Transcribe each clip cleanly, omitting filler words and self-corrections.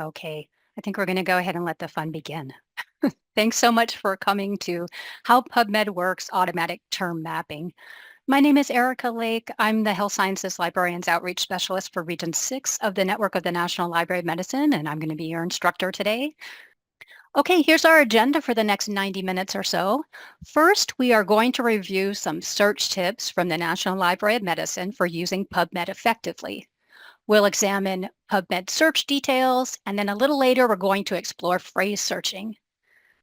Okay, I think we're going to go ahead and let the fun begin. Thanks so much for coming to How PubMed Works Automatic Term Mapping. My name is Erica Lake. I'm the Health Sciences Librarians Outreach Specialist for Region 6 of the Network of the National Library of Medicine, and I'm going to be your instructor today. Okay, here's our agenda for the next 90 minutes or so. First, we are going to review some search tips from the National Library of Medicine for using PubMed effectively. We'll examine PubMed search details, and then a little later, we're going to explore phrase searching.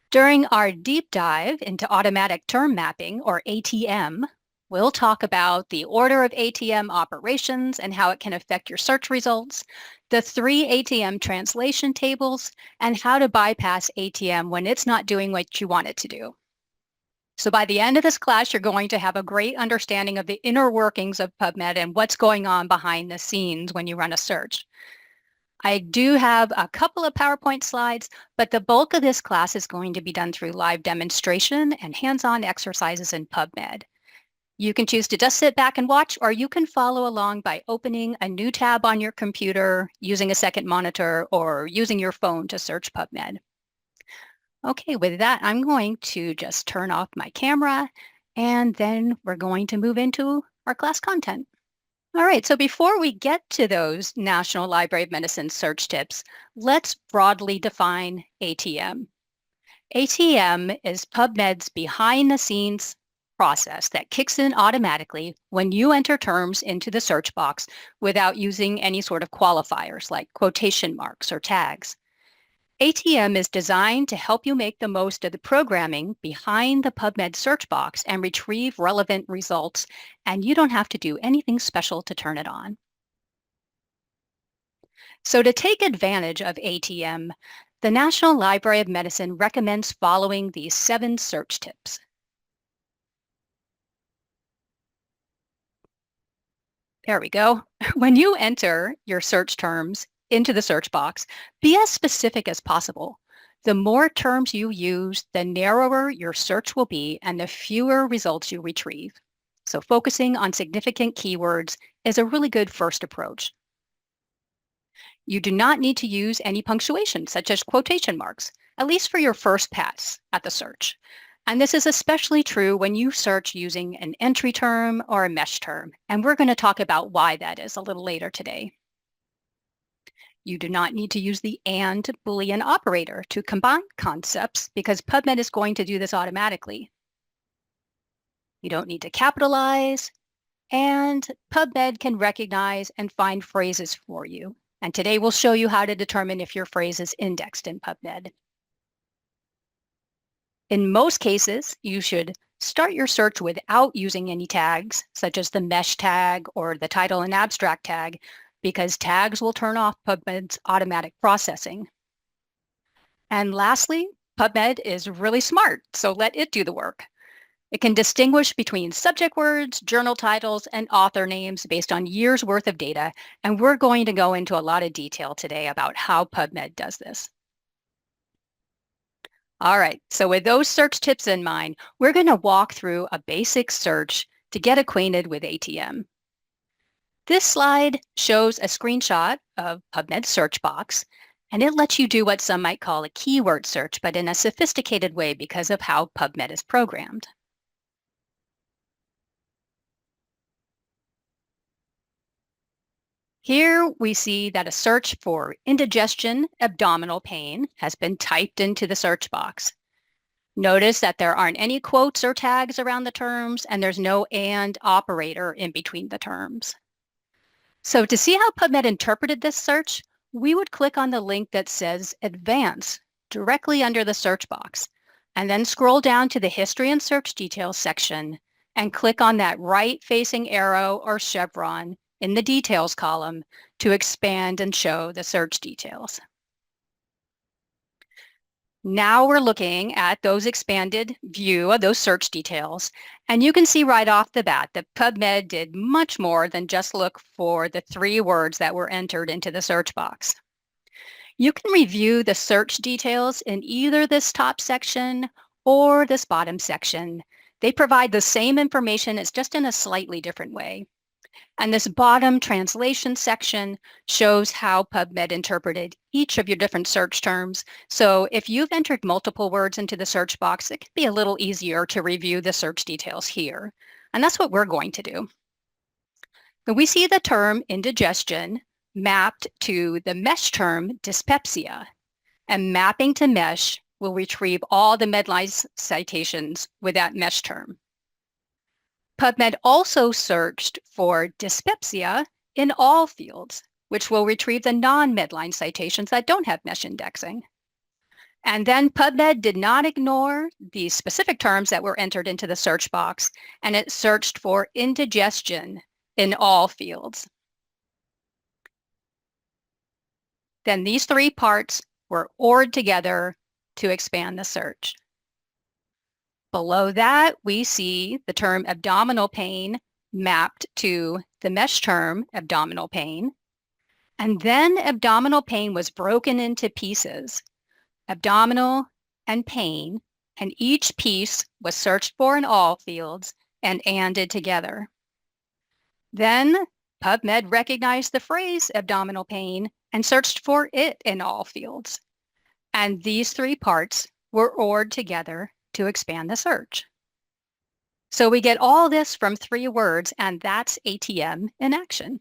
During our deep dive into automatic term mapping, or ATM, we'll talk about the order of ATM operations and how it can affect your search results, the 3 ATM translation tables, and how to bypass ATM when it's not doing what you want it to do. So by the end of this class, you're going to have a great understanding of the inner workings of PubMed and what's going on behind the scenes when you run a search. I do have a couple of PowerPoint slides, but the bulk of this class is going to be done through live demonstration and hands-on exercises in PubMed. You can choose to just sit back and watch, or you can follow along by opening a new tab on your computer, using a second monitor, or using your phone to search PubMed. Okay, with that, I'm going to just turn off my camera, and then we're going to move into our class content. All right, so before we get to those National Library of Medicine search tips, let's broadly define ATM. ATM is PubMed's behind-the-scenes process that kicks in automatically when you enter terms into the search box without using any sort of qualifiers like quotation marks or tags. ATM is designed to help you make the most of the programming behind the PubMed search box and retrieve relevant results, and you don't have to do anything special to turn it on. So to take advantage of ATM, the National Library of Medicine recommends following these 7 search tips. There we go. When you enter your search terms into the search box, be as specific as possible. The more terms you use, the narrower your search will be and the fewer results you retrieve. So focusing on significant keywords is a really good first approach. You do not need to use any punctuation, such as quotation marks, at least for your first pass at the search. And this is especially true when you search using an entry term or a mesh term. And we're going to talk about why that is a little later today. You do not need to use the AND Boolean operator to combine concepts because PubMed is going to do this automatically. You don't need to capitalize, and PubMed can recognize and find phrases for you. And today we'll show you how to determine if your phrase is indexed in PubMed. In most cases, you should start your search without using any tags, such as the mesh tag or the title and abstract tag, because tags will turn off PubMed's automatic processing. And lastly, PubMed is really smart, so let it do the work. It can distinguish between subject words, journal titles, and author names based on years' worth of data, and we're going to go into a lot of detail today about how PubMed does this. All right, so with those search tips in mind, we're going to walk through a basic search to get acquainted with ATM. This slide shows a screenshot of PubMed's search box, and it lets you do what some might call a keyword search, but in a sophisticated way because of how PubMed is programmed. Here we see that a search for indigestion, abdominal pain has been typed into the search box. Notice that there aren't any quotes or tags around the terms, and there's no AND operator in between the terms. So to see how PubMed interpreted this search, we would click on the link that says Advance directly under the search box, and then scroll down to the History and Search Details section and click on that right-facing arrow or chevron in the Details column to expand and show the search details. Now we're looking at those expanded view of those search details, and you can see right off the bat that PubMed did much more than just look for the 3 words that were entered into the search box. You can review the search details in either this top section or this bottom section. They provide the same information, it's just in a slightly different way. And this bottom translation section shows how PubMed interpreted each of your different search terms. So if you've entered multiple words into the search box, it can be a little easier to review the search details here. And that's what we're going to do. So we see the term indigestion mapped to the mesh term dyspepsia, and mapping to mesh will retrieve all the Medline citations with that mesh term. PubMed also searched for dyspepsia in all fields, which will retrieve the non-Medline citations that don't have mesh indexing. And then PubMed did not ignore the specific terms that were entered into the search box, and it searched for indigestion in all fields. Then these three parts were ORed together to expand the search. Below that, we see the term abdominal pain mapped to the mesh term abdominal pain. And then abdominal pain was broken into pieces, abdominal and pain, and each piece was searched for in all fields and ANDed together. Then PubMed recognized the phrase abdominal pain and searched for it in all fields. And these three parts were ORed together to expand the search. So we get all this from 3 words, and that's ATM in action.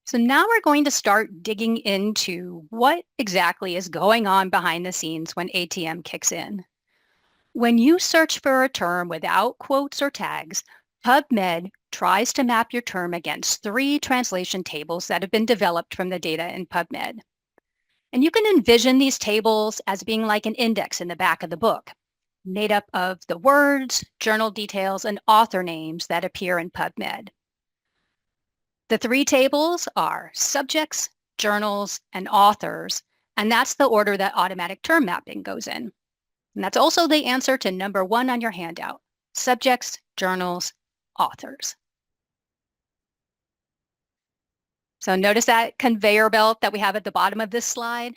So now we're going to start digging into what exactly is going on behind the scenes when ATM kicks in. When you search for a term without quotes or tags, PubMed tries to map your term against 3 translation tables that have been developed from the data in PubMed. And you can envision these tables as being like an index in the back of the book, made up of the words, journal details, and author names that appear in PubMed. The 3 tables are subjects, journals, and authors, and that's the order that automatic term mapping goes in. And that's also the answer to number 1 on your handout: subjects, journals, authors. So notice that conveyor belt that we have at the bottom of this slide?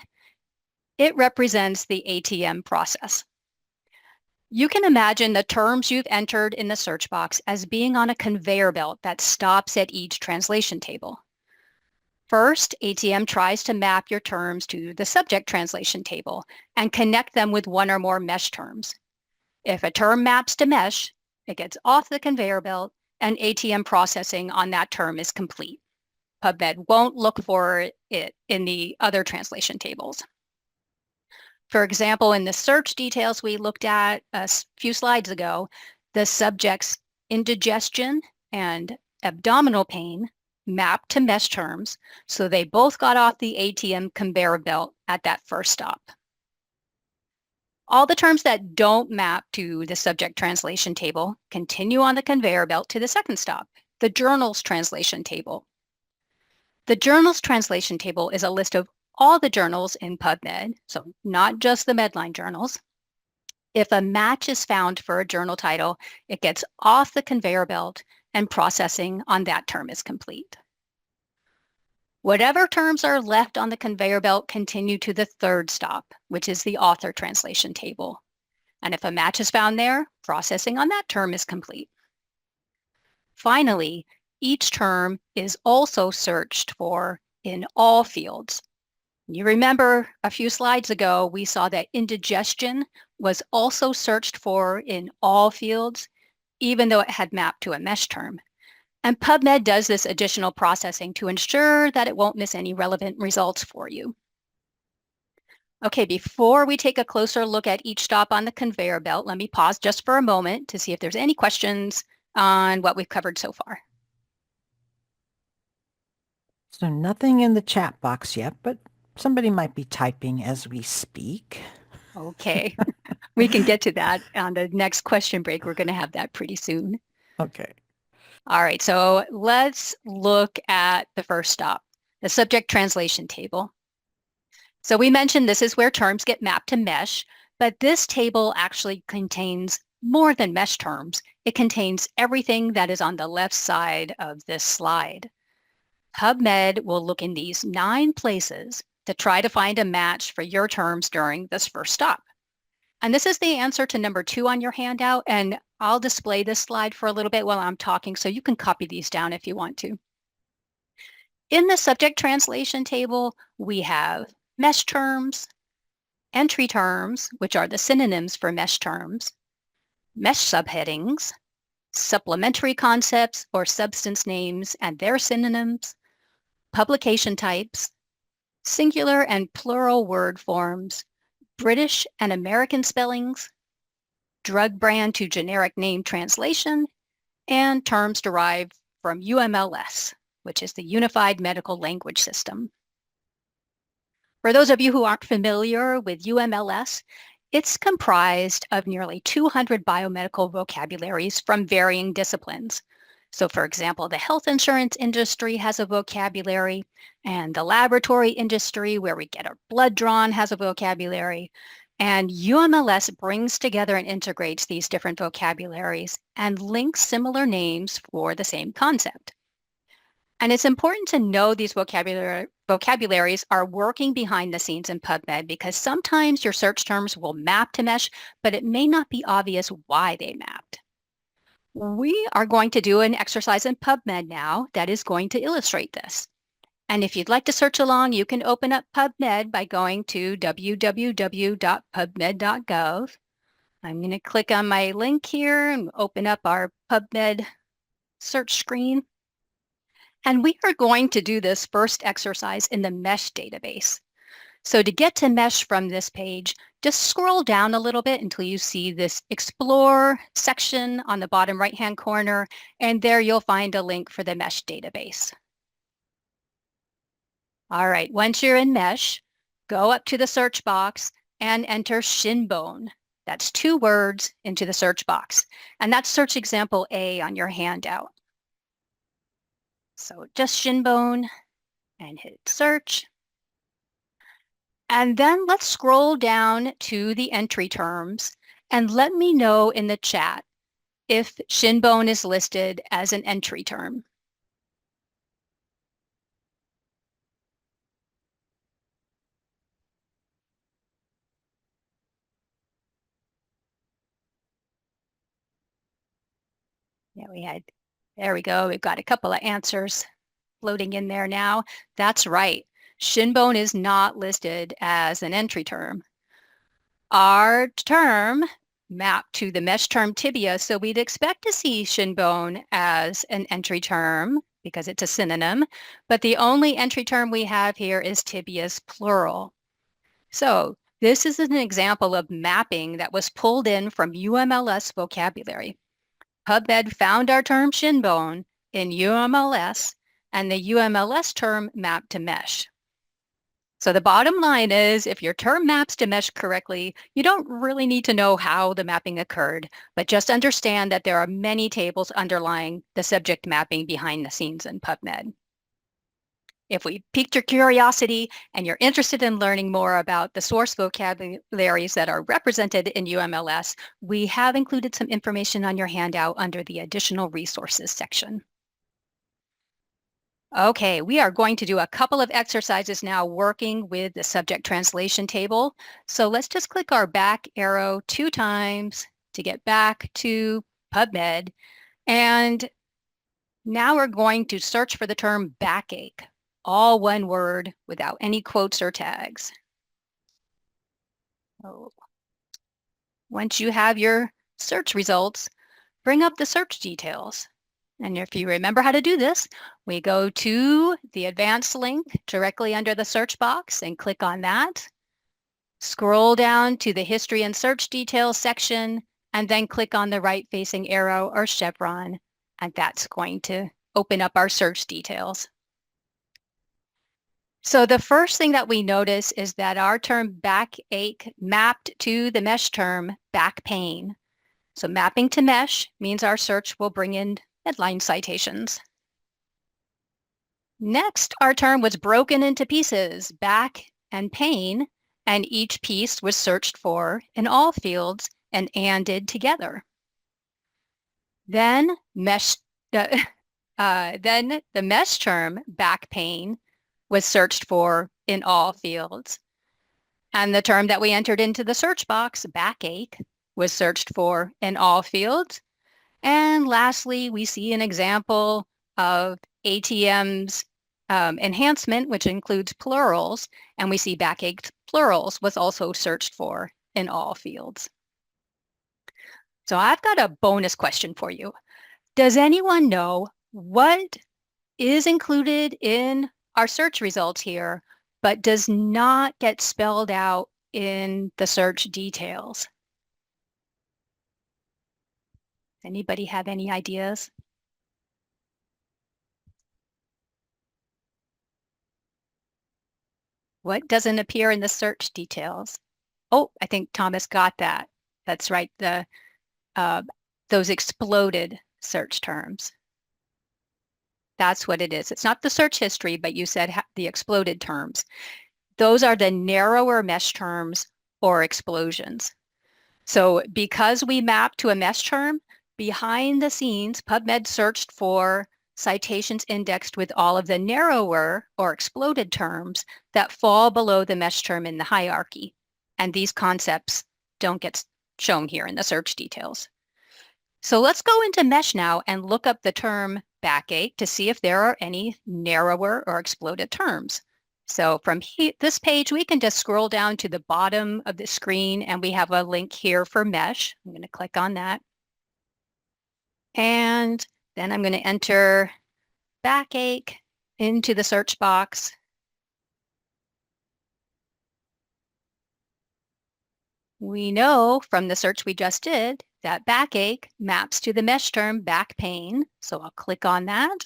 It represents the ATM process. You can imagine the terms you've entered in the search box as being on a conveyor belt that stops at each translation table. First, ATM tries to map your terms to the subject translation table and connect them with 1 or more mesh terms. If a term maps to mesh, it gets off the conveyor belt and ATM processing on that term is complete. PubMed won't look for it in the other translation tables. For example, in the search details we looked at a few slides ago, the subjects indigestion and abdominal pain mapped to mesh terms, so they both got off the ATM conveyor belt at that first stop. All the terms that don't map to the subject translation table continue on the conveyor belt to the second stop, the journals translation table. The journals translation table is a list of all the journals in PubMed, so not just the Medline journals. If a match is found for a journal title, it gets off the conveyor belt and processing on that term is complete. Whatever terms are left on the conveyor belt continue to the third stop, which is the author translation table. And if a match is found there, processing on that term is complete. Finally, each term is also searched for in all fields. You remember a few slides ago, we saw that indigestion was also searched for in all fields, even though it had mapped to a mesh term. And PubMed does this additional processing to ensure that it won't miss any relevant results for you. Okay, before we take a closer look at each stop on the conveyor belt, let me pause just for a moment to see if there's any questions on what we've covered so far. So nothing in the chat box yet, but somebody might be typing as we speak. Okay, we can get to that on the next question break. We're going to have that pretty soon. Okay. All right, so let's look at the first stop, the subject translation table. So we mentioned this is where terms get mapped to mesh, but this table actually contains more than mesh terms. It contains everything that is on the left side of this slide. PubMed will look in these 9 places to try to find a match for your terms during this first stop. And this is the answer to number 2 on your handout. And I'll display this slide for a little bit while I'm talking, so you can copy these down if you want to. In the subject translation table, we have mesh terms, entry terms, which are the synonyms for mesh terms, mesh subheadings, supplementary concepts or substance names and their synonyms, publication types, singular and plural word forms, British and American spellings, drug brand to generic name translation, and terms derived from UMLS, which is the Unified Medical Language System. For those of you who aren't familiar with UMLS, it's comprised of nearly 200 biomedical vocabularies from varying disciplines. So for example, the health insurance industry has a vocabulary, and the laboratory industry where we get our blood drawn has a vocabulary. And UMLS brings together and integrates these different vocabularies and links similar names for the same concept. And it's important to know these vocabularies are working behind the scenes in PubMed, because sometimes your search terms will map to mesh, but it may not be obvious why they mapped. We are going to do an exercise in PubMed now that is going to illustrate this. And if you'd like to search along, you can open up PubMed by going to www.pubmed.gov. I'm going to click on my link here and open up our PubMed search screen. And we are going to do this first exercise in the MESH database. So to get to MESH from this page, just scroll down a little bit until you see this Explore section on the bottom right-hand corner, and there you'll find a link for the MESH database. All right, once you're in MESH, go up to the search box and enter shin bone. That's 2 words into the search box. And that's search example A on your handout. So just shin bone and hit search. And then let's scroll down to the entry terms and let me know in the chat if shin bone is listed as an entry term. Yeah, there we go. We've got a couple of answers floating in there now. That's right. Shin bone is not listed as an entry term. Our term mapped to the mesh term tibia, so we'd expect to see shin bone as an entry term because it's a synonym, but the only entry term we have here is tibias plural. So this is an example of mapping that was pulled in from UMLS vocabulary. PubMed found our term shin bone in UMLS, and the UMLS term mapped to mesh. So the bottom line is, if your term maps to mesh correctly, you don't really need to know how the mapping occurred, but just understand that there are many tables underlying the subject mapping behind the scenes in PubMed. If we piqued your curiosity and you're interested in learning more about the source vocabularies that are represented in UMLS, we have included some information on your handout under the Additional Resources section. Okay, we are going to do a couple of exercises now working with the subject translation table. So let's just click our back arrow 2 times to get back to PubMed. And now we're going to search for the term backache, all one word without any quotes or tags. Oh. Once you have your search results, bring up the search details. And if you remember how to do this, we go to the advanced link directly under the search box and click on that. Scroll down to the history and search details section, and then click on the right facing arrow or chevron, and that's going to open up our search details. So the first thing that we notice is that our term backache mapped to the mesh term back pain. So mapping to mesh means our search will bring in headline citations. Next, our term was broken into pieces, back and pain, and each piece was searched for in all fields and anded together. Then the mesh term back pain was searched for in all fields. And the term that we entered into the search box, backache, was searched for in all fields. And lastly, we see an example of ATM's enhancement, which includes plurals, and we see backache plurals was also searched for in all fields. So I've got a bonus question for you. Does anyone know what is included in our search results here, but does not get spelled out in the search details? Anybody have any ideas? What doesn't appear in the search details? Oh, I think Thomas got that. That's right. Uh, those exploded search terms. That's what it is. It's not the search history, but you said the exploded terms. Those are the narrower mesh terms or explosions. So because we map to a mesh term, behind the scenes, PubMed searched for citations indexed with all of the narrower or exploded terms that fall below the mesh term in the hierarchy. And these concepts don't get shown here in the search details. So let's go into mesh now and look up the term backache to see if there are any narrower or exploded terms. So from this page, we can just scroll down to the bottom of the screen and we have a link here for mesh. I'm going to click on that. And then I'm going to enter backache into the search box. We know from the search we just did that backache maps to the mesh term back pain. So I'll click on that.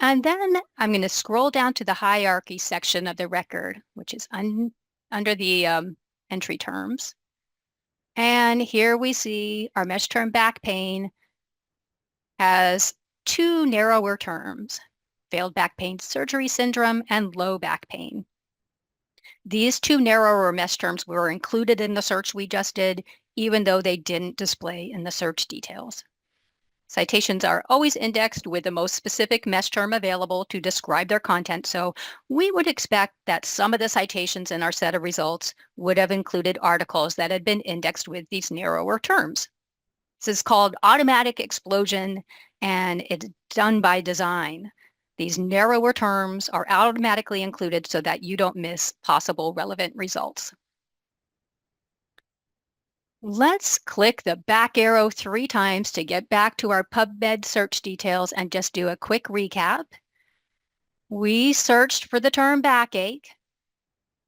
And then I'm going to scroll down to the hierarchy section of the record, which is under the entry terms. And here we see our mesh term back pain has two narrower terms, failed back pain surgery syndrome and low back pain. These two narrower mesh terms were included in the search we just did, even though they didn't display in the search details. Citations are always indexed with the most specific mesh term available to describe their content, so we would expect that some of the citations in our set of results would have included articles that had been indexed with these narrower terms. This is called automatic explosion, and it's done by design. These narrower terms are automatically included so that you don't miss possible relevant results. Let's click the back arrow 3 times to get back to our PubMed search details and just do a quick recap. We searched for the term backache.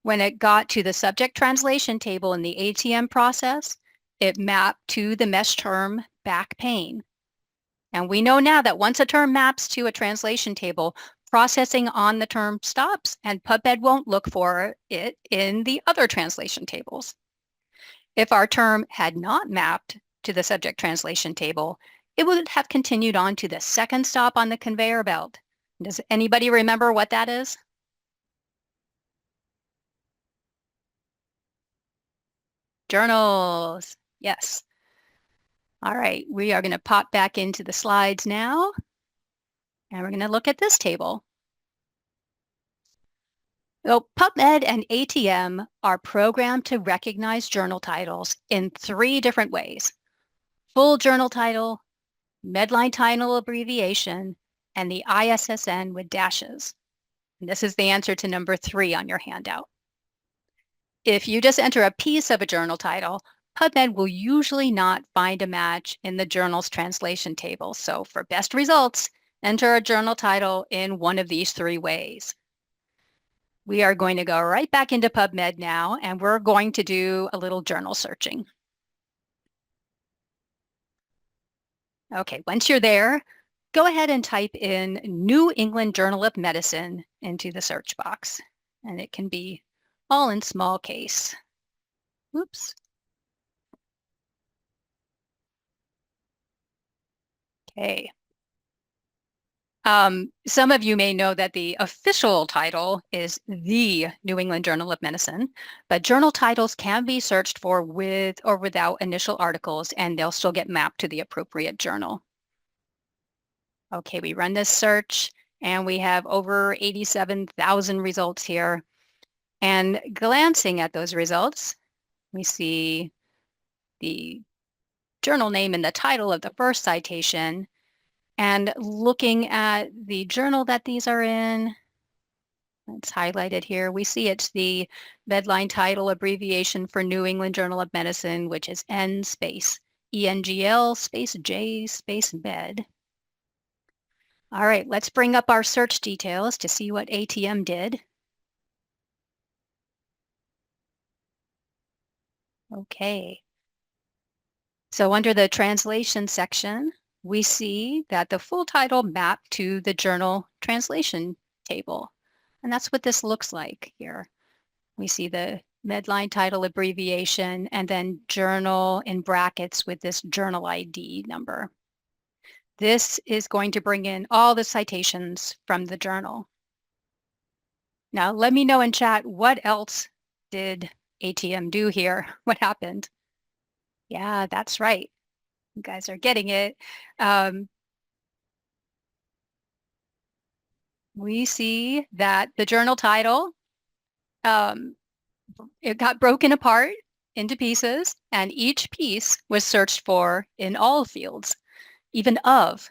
When it got to the subject translation table in the ATM process, it mapped to the mesh term back pain. And we know now that once a term maps to a translation table, processing on the term stops and PubMed won't look for it in the other translation tables. If our term had not mapped to the subject translation table, it would have continued on to the second stop on the conveyor belt. Does anybody remember what that is? Journals. Yes. All right, we are going to pop back into the slides now, and we're going to look at this table. So PubMed and ATM are programmed to recognize journal titles in 3 different ways: full journal title, Medline title abbreviation, and the ISSN with dashes. And this is the answer to number 3 on your handout. If you just enter a piece of a journal title, PubMed will usually not find a match in the journal's translation table. So for best results, enter a journal title in one of these 3 ways. We are going to go right back into PubMed now, and we're going to do a little journal searching. Okay, once you're there, go ahead and type in New England Journal of Medicine into the search box, and it can be all in small case. Oops. Okay. Some of you may know that the official title is the New England Journal of Medicine, but journal titles can be searched for with or without initial articles, and they'll still get mapped to the appropriate journal. Okay, we run this search, and we have over 87,000 results here. And glancing at those results, we see the journal name in the title of the first citation. And looking at the journal that these are in, it's highlighted here. We see it's the Medline title abbreviation for New England Journal of Medicine, which is N space ENGL space J space med. All right, let's bring up our search details to see what ATM did. Okay. So under the translation section, we see that the full title mapped to the journal translation table. And that's what this looks like here. We see the Medline title abbreviation and then journal in brackets with this journal ID number. This is going to bring in all the citations from the journal. Now, let me know in chat, what else did ATM do here? What happened? Yeah, that's right. You guys are getting it. We see that the journal title, it got broken apart into pieces, and each piece was searched for in all fields, even of.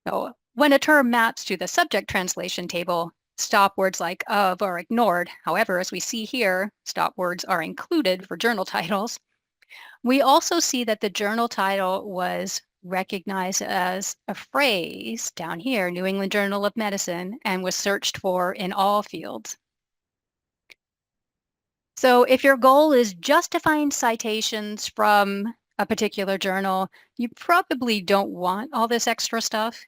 So when a term maps to the subject translation table, stop words like of are ignored. However, as we see here, stop words are included for journal titles. We also see that the journal title was recognized as a phrase down here, New England Journal of Medicine, and was searched for in all fields. So if your goal is just to find citations from a particular journal, you probably don't want all this extra stuff.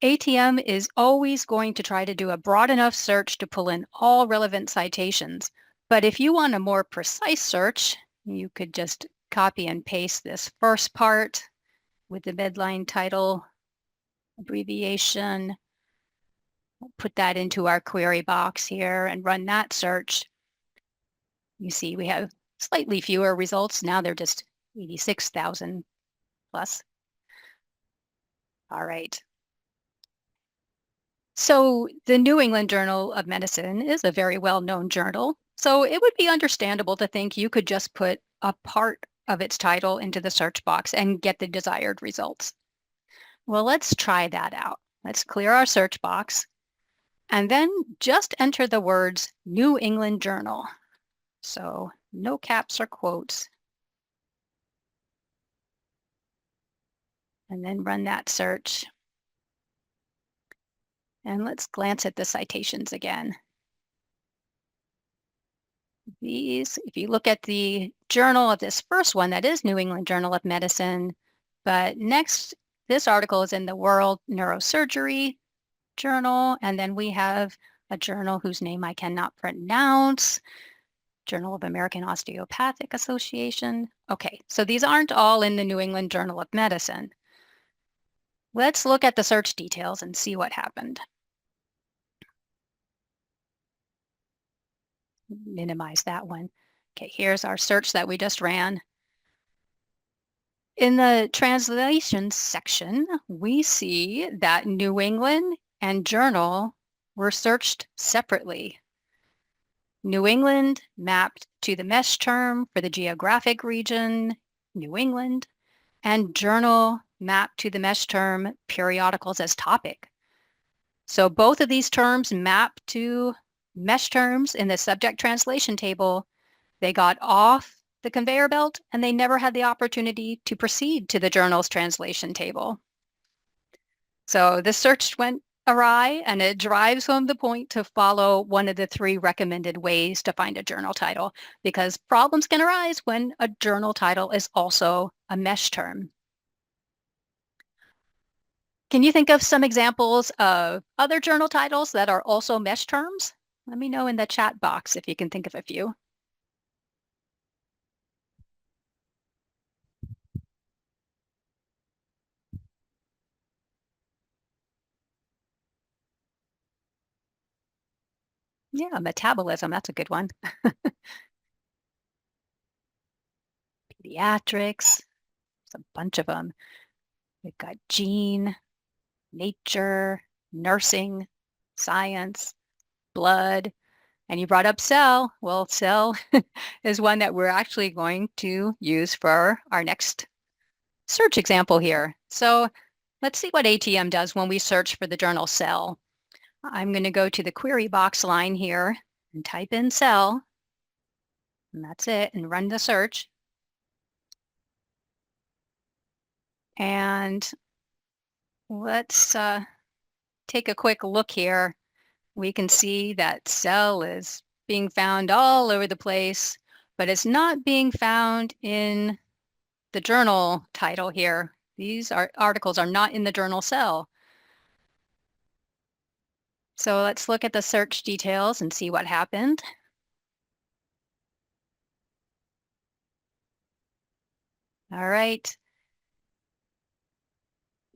ATM is always going to try to do a broad enough search to pull in all relevant citations. But if you want a more precise search, you could just copy and paste this first part with the Medline title abbreviation, put that into our query box here and run that search. You see we have slightly fewer results. Now they're just 86,000 plus. All right. So the New England Journal of Medicine is a very well-known journal. So it would be understandable to think you could just put a part of its title into the search box and get the desired results. Well, let's try that out. Let's clear our search box and then just enter the words New England Journal. So no caps or quotes. And then run that search. And let's glance at the citations again. These, if you look at the journal of this first one, that is New England Journal of Medicine, but next, this article is in the World Neurosurgery Journal, and then we have a journal whose name I cannot pronounce, Journal of American Osteopathic Association. Okay, so these aren't all in the New England Journal of Medicine. Let's look at the search details and see what happened. Minimize that one. Okay, here's our search that we just ran. In the translation section, we see that New England and journal were searched separately. New England mapped to the mesh term for the geographic region, New England, and journal mapped to the mesh term periodicals as topic. So both of these terms map to mesh terms in the subject translation table. They got off the conveyor belt and they never had the opportunity to proceed to the journal's translation table. So the search went awry, and it drives home the point to follow one of the 3 recommended ways to find a journal title, because problems can arise when a journal title is also a mesh term. Can you think of some examples of other journal titles that are also mesh terms? Let me know in the chat box if you can think of a few. Yeah, metabolism, that's a good one. Pediatrics, there's a bunch of them. We've got gene, nature, nursing, science, blood, And you brought up cell. Well, cell is one that we're actually going to use for our next search example here. So let's see what ATM does when we search for the journal cell. I'm going to go to the query box line here and type in cell, and that's it, and run the search. And let's take a quick look here. We can see that cell is being found all over the place, but it's not being found in the journal title here. These articles are not in the journal cell. So let's look at the search details and see what happened. All right.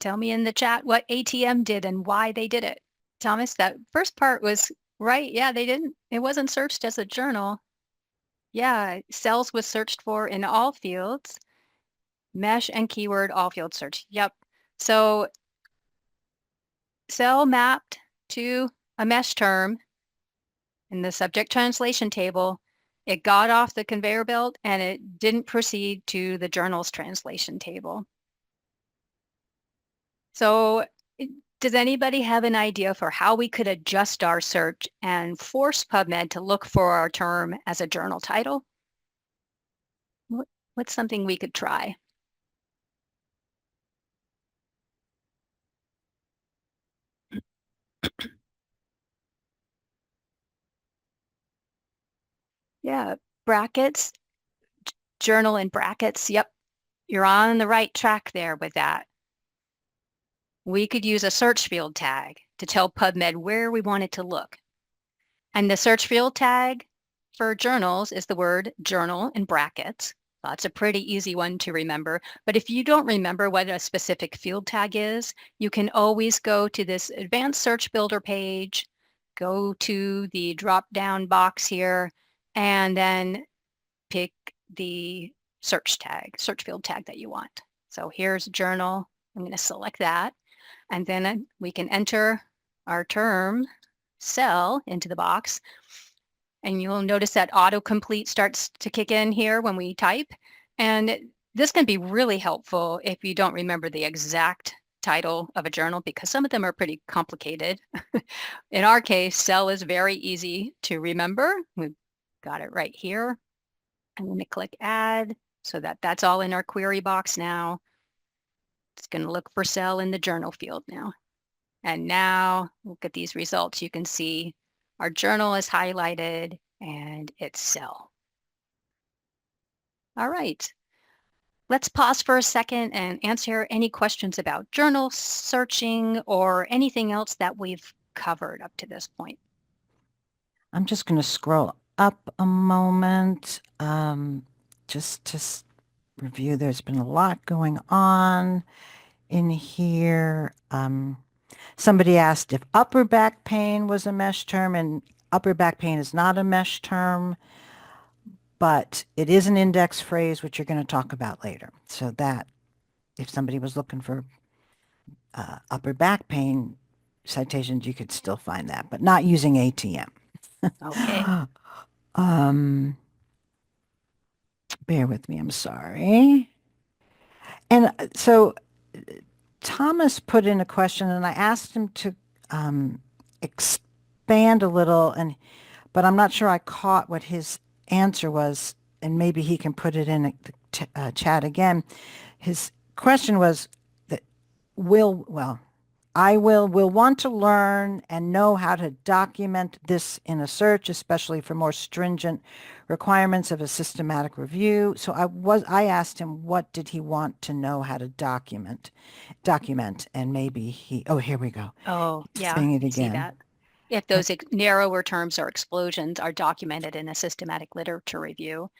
Tell me in the chat what ATM did and why they did it. Thomas, that first part was right. Yeah, it wasn't searched as a journal. Yeah, cells was searched for in all fields, mesh and keyword all field search. Yep. So cell mapped to a mesh term in the subject translation table. It got off the conveyor belt and it didn't proceed to the journal's translation table. So does anybody have an idea for how we could adjust our search and force PubMed to look for our term as a journal title? What's something we could try? Yeah, brackets, journal in brackets. Yep, you're on the right track there with that. We could use a search field tag to tell PubMed where we want it to look. And the search field tag for journals is the word journal in brackets. That's a pretty easy one to remember. But if you don't remember what a specific field tag is, you can always go to this advanced search builder page, go to the drop-down box here, and then pick the search field tag that you want. So here's journal. I'm going to select that. And then we can enter our term cell into the box. And you'll notice that autocomplete starts to kick in here when we type. And this can be really helpful if you don't remember the exact title of a journal because some of them are pretty complicated. In our case, cell is very easy to remember. We've got it right here. I'm going to click add so that that's all in our query box now. It's going to look for cell in the journal field now. And now look at these results. You can see our journal is highlighted and it's cell. All right. Let's pause for a second and answer any questions about journal searching or anything else that we've covered up to this point. I'm just going to scroll up a moment just to review. There's been a lot going on in here. Somebody asked if upper back pain was a mesh term, and upper back pain is not a mesh term, but it is an index phrase, which you're going to talk about later. So that if somebody was looking for upper back pain citations, you could still find that, but not using ATM. Okay. Bear with me, I'm sorry. And so Thomas put in a question, and I asked him to expand a little, but I'm not sure I caught what his answer was, and maybe he can put it in the chat again. His question was that I will want to learn and know how to document this in a search, especially for more stringent requirements of a systematic review. So I asked him what did he want to know how to document, and maybe here we go. Oh, yeah. Saying it I see again. that. If those narrower terms or explosions are documented in a systematic literature review,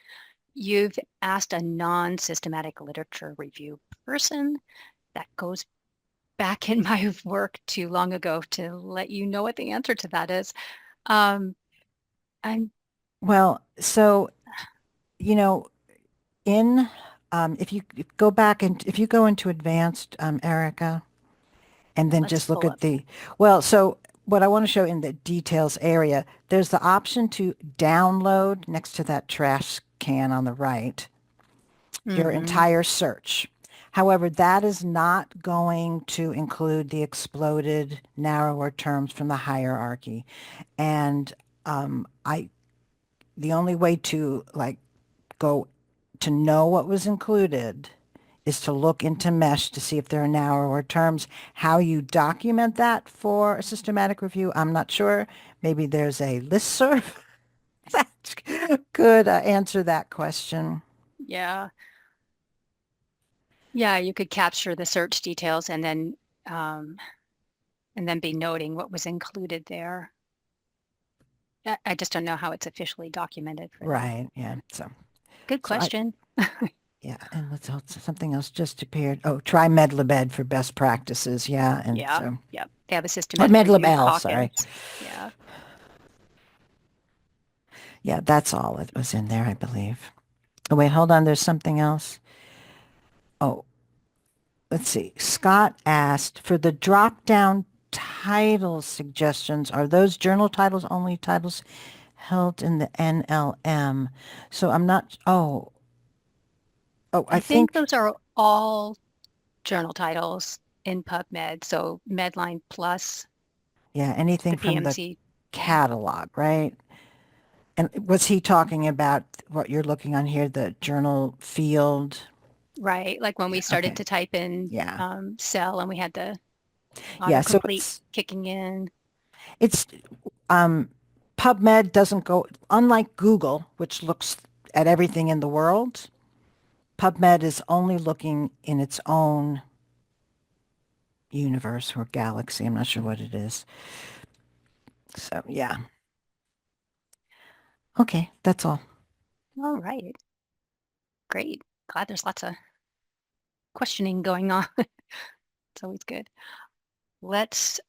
you've asked a non-systematic literature review person. That goes back in my work too long ago to let you know what the answer to that is. I'm Well, so, you know, in if you go back and if you go into advanced, Erica, and then let's just look pull at up. the, well, so what I want to show in the details area, there's the option to download next to that trash can on the right, your Mm-hmm. entire search. However, that is not going to include the exploded, narrower terms from the hierarchy. And I, the only way to like go to know what was included is to look into Mesh to see if there are narrower terms. How you document that for a systematic review, I'm not sure. Maybe there's a listserv that could answer that question. Yeah. Yeah, you could capture the search details um, and then be noting what was included there. I just don't know how it's officially documented for that. Right. Yeah. So, Good so I, question. yeah. And what's else? Something else just appeared. Oh, try MedLibed for best practices. Yeah. And Yeah, so, yep. They have a oh, systematic review MedLibL, sorry. caucus. Yeah. Yeah. That's all that was in there, I believe. Oh, wait, hold on. There's something else. Oh, let's see. Scott asked for the drop down title suggestions. Are those journal titles only titles held in the NLM? So I'm not, I I think think, those are all journal titles in PubMed. So Medline plus yeah, anything the from the PMC. Yeah. catalog, right? And was he talking about what you're looking on here, the journal field? Right. Like when we Yeah, started okay. to type in Yeah. cell and we had the Yeah, so autocomplete kicking in. it's um PubMed doesn't go, unlike Google, which looks at everything in the world. PubMed is only looking in its own universe or galaxy. I'm not sure what it is. So, yeah. Okay, that's all. All right. Great. Glad there's lots of questioning going on. It's always good. Let's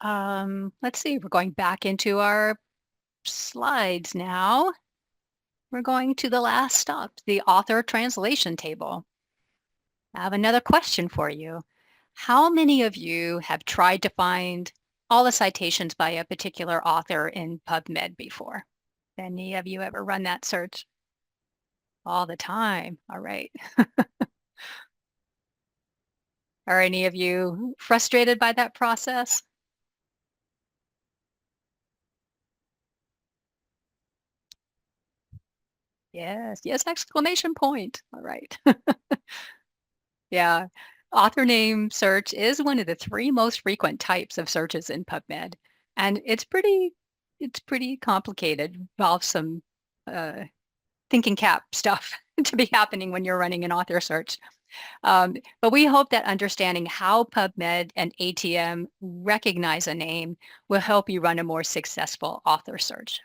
see. We're going back into our slides now. We're going to the last stop, the author translation table. I have another question for you. How many of you have tried to find all the citations by a particular author in PubMed before? Any of you ever run that search? All the time. All right. Are any of you frustrated by that process? Yes, yes, exclamation point. All right. Yeah. Author name search is one of the three most frequent types of searches in PubMed. And it's pretty complicated. Involves some uh, thinking cap stuff to be happening when you're running an author search. But we hope that understanding how PubMed and ATM recognize a name will help you run a more successful author search.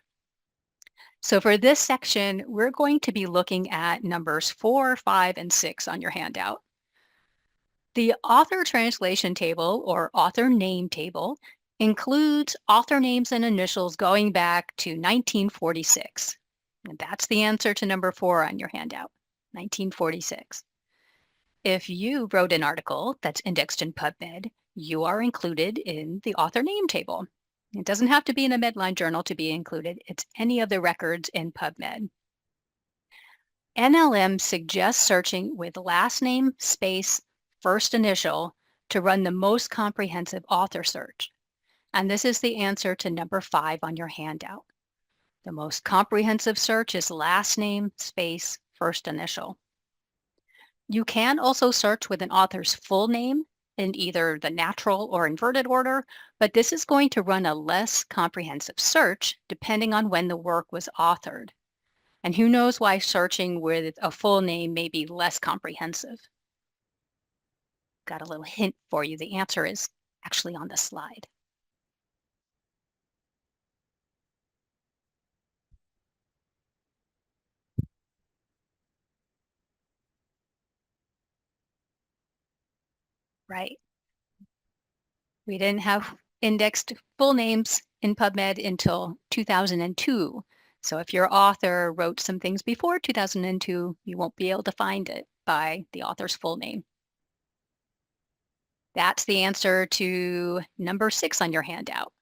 So for this section, we're going to be looking at numbers 4, 5, and 6 on your handout. The author translation table or author name table includes author names and initials going back to 1946. And that's the answer to number 4 on your handout, 1946. If you wrote an article that's indexed in PubMed, you are included in the author name table. It doesn't have to be in a Medline journal to be included. It's any of the records in PubMed. NLM suggests searching with last name, space, first initial to run the most comprehensive author search. And this is the answer to number 5 on your handout. The most comprehensive search is last name, space, first initial. You can also search with an author's full name in either the natural or inverted order, but this is going to run a less comprehensive search depending on when the work was authored. And who knows why searching with a full name may be less comprehensive. Got a little hint for you. The answer is actually on the slide. Right. We didn't have indexed full names in PubMed until 2002. So if your author wrote some things before 2002, you won't be able to find it by the author's full name. That's the answer to number 6 on your handout.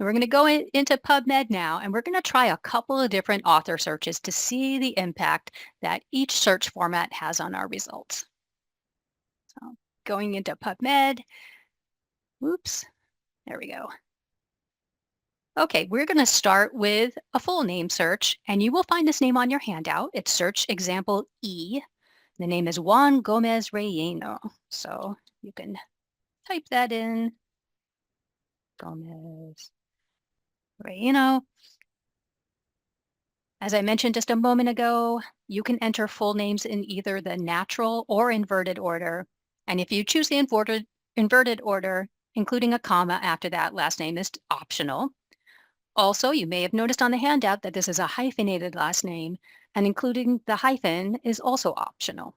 We're going to go into PubMed now, and we're going to try a couple of different author searches to see the impact that each search format has on our results. So going into PubMed, whoops, there we go. Okay, we're going to start with a full name search, and you will find this name on your handout. It's search example E. The name is Juan Gomez Relleno. So you can type that in, Gomez Relleno. As I mentioned just a moment ago, you can enter full names in either the natural or inverted order. And if you choose the inverted order, including a comma after that last name is optional. Also, you may have noticed on the handout that this is a hyphenated last name, and including the hyphen is also optional.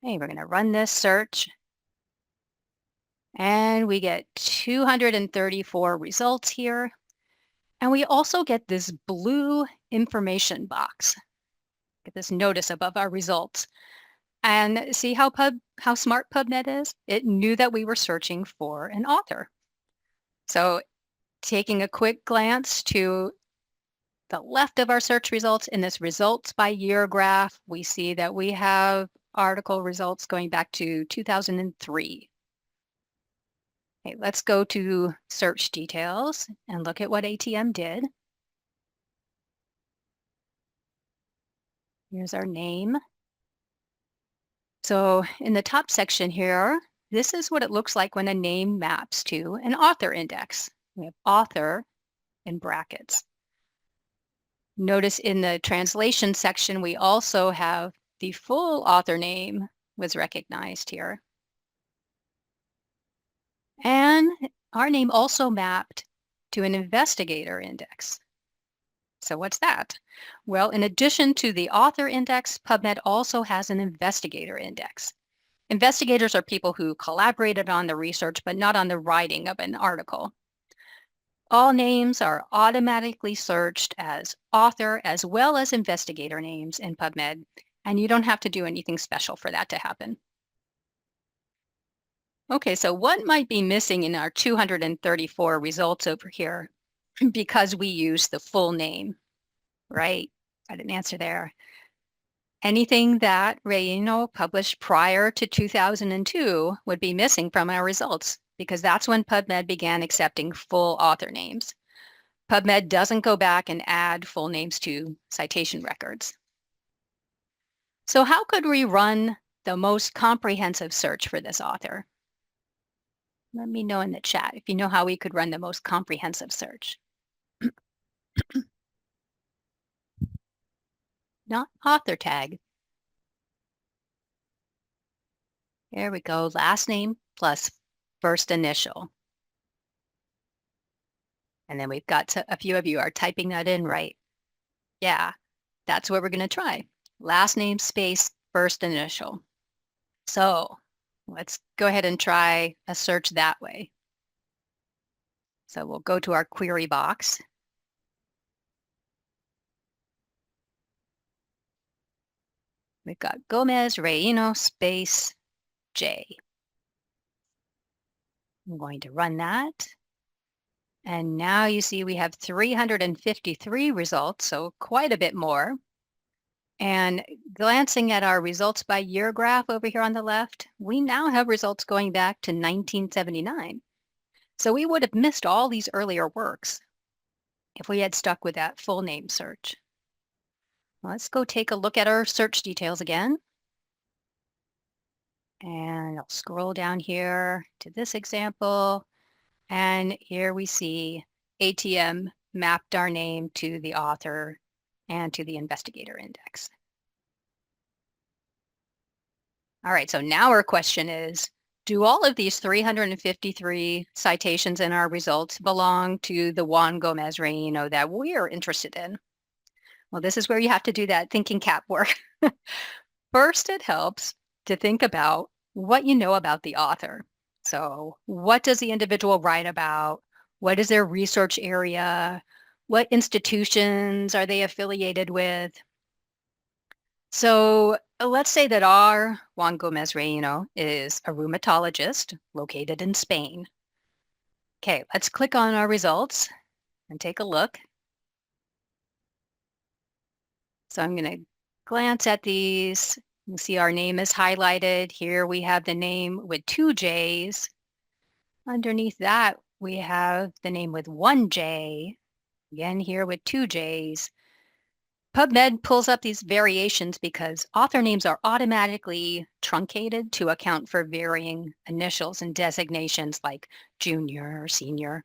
Okay, we're going to run this search. And we get 234 results here. And we also get this blue information box. Get this notice above our results. And see how smart PubMed is? It knew that we were searching for an author. So taking a quick glance to the left of our search results in this results by year graph, we see that we have article results going back to 2003. Okay, let's go to search details and look at what ATM did. Here's our name. So in the top section here, this is what it looks like when a name maps to an author index. We have author in brackets. Notice in the translation section, we also have the full author name was recognized here. And our name also mapped to an investigator index. So what's that? Well, in addition to the author index, PubMed also has an investigator index. Investigators are people who collaborated on the research, but not on the writing of an article. All names are automatically searched as author as well as investigator names in PubMed, and you don't have to do anything special for that to happen. Okay, so what might be missing in our 234 results over here because we use the full name, right? I didn't answer there. Anything that Relleno published prior to 2002 would be missing from our results because that's when PubMed began accepting full author names. PubMed doesn't go back and add full names to citation records. So how could we run the most comprehensive search for this author? Let me know in the chat if you know how we could run the most comprehensive search. Not author tag. There we go, last name plus first initial. And then we've got a few of you are typing that in right. Yeah, that's what we're going to try. Last name space first initial. So let's go ahead and try a search that way. So we'll go to our query box. We've got Gomez Relleno space J. I'm going to run that. And now you see we have 353 results, so quite a bit more. And glancing at our results by year graph over here on the left, we now have results going back to 1979. So we would have missed all these earlier works if we had stuck with that full name search. Let's go take a look at our search details again. And I'll scroll down here to this example. And here we see ATM mapped our name to the author and to the investigator index. All right, so now our question is, do all of these 353 citations in our results belong to the Juan Gomez Relleno that we are interested in? Well, this is where you have to do that thinking cap work. First, it helps to think about what you know about the author. So what does the individual write about? What is their research area? What institutions are they affiliated with? So let's say that our Juan Gomez Relleno is a rheumatologist located in Spain. Okay, let's click on our results and take a look. So I'm going to glance at these. You see our name is highlighted. Here we have the name with 2 J's. Underneath that, we have the name with 1 J. Again, here with 2 J's. PubMed pulls up these variations because author names are automatically truncated to account for varying initials and designations like junior or senior.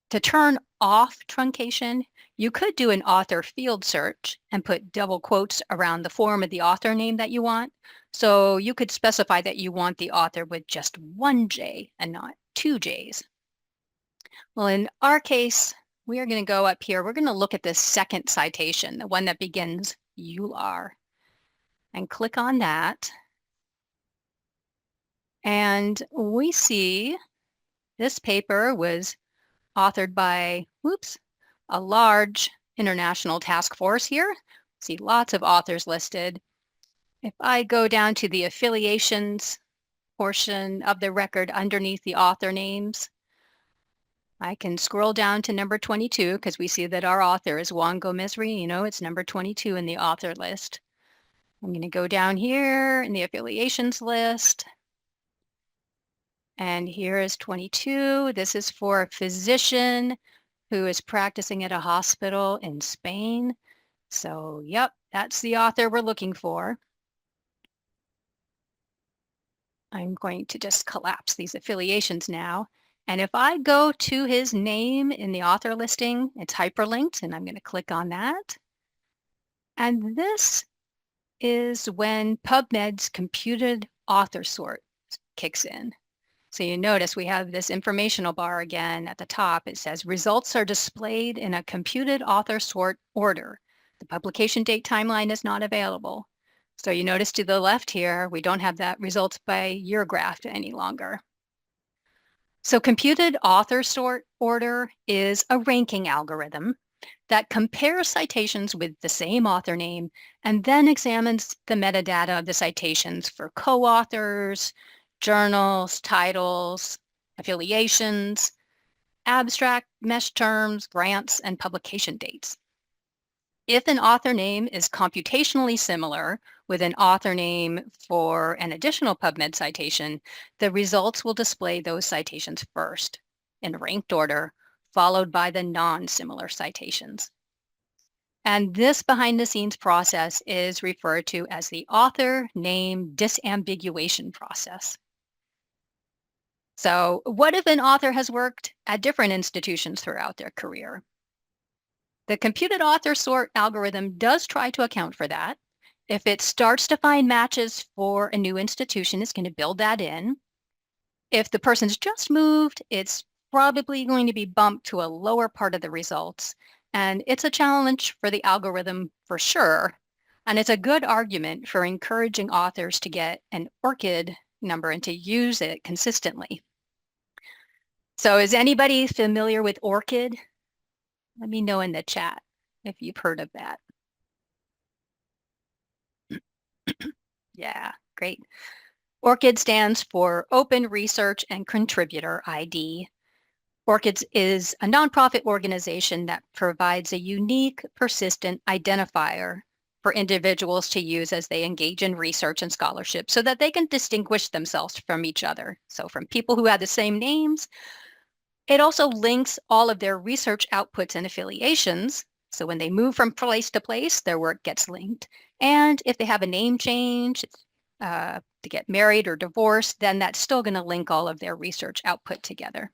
To turn off truncation, you could do an author field search and put double quotes around the form of the author name that you want. So you could specify that you want the author with just 1 J and not 2 J's. Well, in our case, we are going to go up here. We're going to look at the second citation, the one that begins "Eular," and click on that. And we see this paper was authored by, a large international task force here. See lots of authors listed. If I go down to the affiliations portion of the record underneath the author names, I can scroll down to number 22 because we see that our author is Juan Gomez-Ri. It's number 22 in the author list. I'm going to go down here in the affiliations list. And here is 22. This is for a physician who is practicing at a hospital in Spain. So, yep, that's the author we're looking for. I'm going to just collapse these affiliations now. And if I go to his name in the author listing, it's hyperlinked, and I'm going to click on that. And this is when PubMed's computed author sort kicks in. So you notice we have this informational bar again at the top. It says results are displayed in a computed author sort order. The publication date timeline is not available. So you notice to the left here, we don't have that results by year graph any longer. So computed author sort order is a ranking algorithm that compares citations with the same author name and then examines the metadata of the citations for co-authors, journals, titles, affiliations, abstract, mesh terms, grants, and publication dates. If an author name is computationally similar with an author name for an additional PubMed citation, the results will display those citations first in ranked order, followed by the non-similar citations. And this behind-the-scenes process is referred to as the author name disambiguation process. So what if an author has worked at different institutions throughout their career? The computed author sort algorithm does try to account for that. If it starts to find matches for a new institution, it's going to build that in. If the person's just moved, it's probably going to be bumped to a lower part of the results. And it's a challenge for the algorithm for sure. And it's a good argument for encouraging authors to get an ORCID number and to use it consistently. So is anybody familiar with ORCID? Let me know in the chat if you've heard of that. Yeah, great. ORCID stands for Open Research and Contributor ID. ORCID is a nonprofit organization that provides a unique, persistent identifier for individuals to use as they engage in research and scholarship so that they can distinguish themselves from each other. So from people who have the same names. It also links all of their research outputs and affiliations. So when they move from place to place, their work gets linked. And if they have a name change, to get married or divorced, then that's still going to link all of their research output together.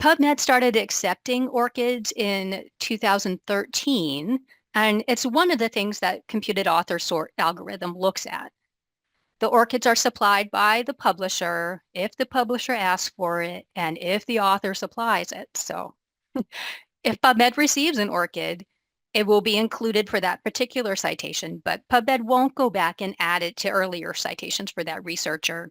PubMed started accepting ORCIDs in 2013, and it's one of the things that computed author sort algorithm looks at. The ORCIDs are supplied by the publisher if the publisher asks for it and if the author supplies it. So if PubMed receives an ORCID, it will be included for that particular citation, but PubMed won't go back and add it to earlier citations for that researcher.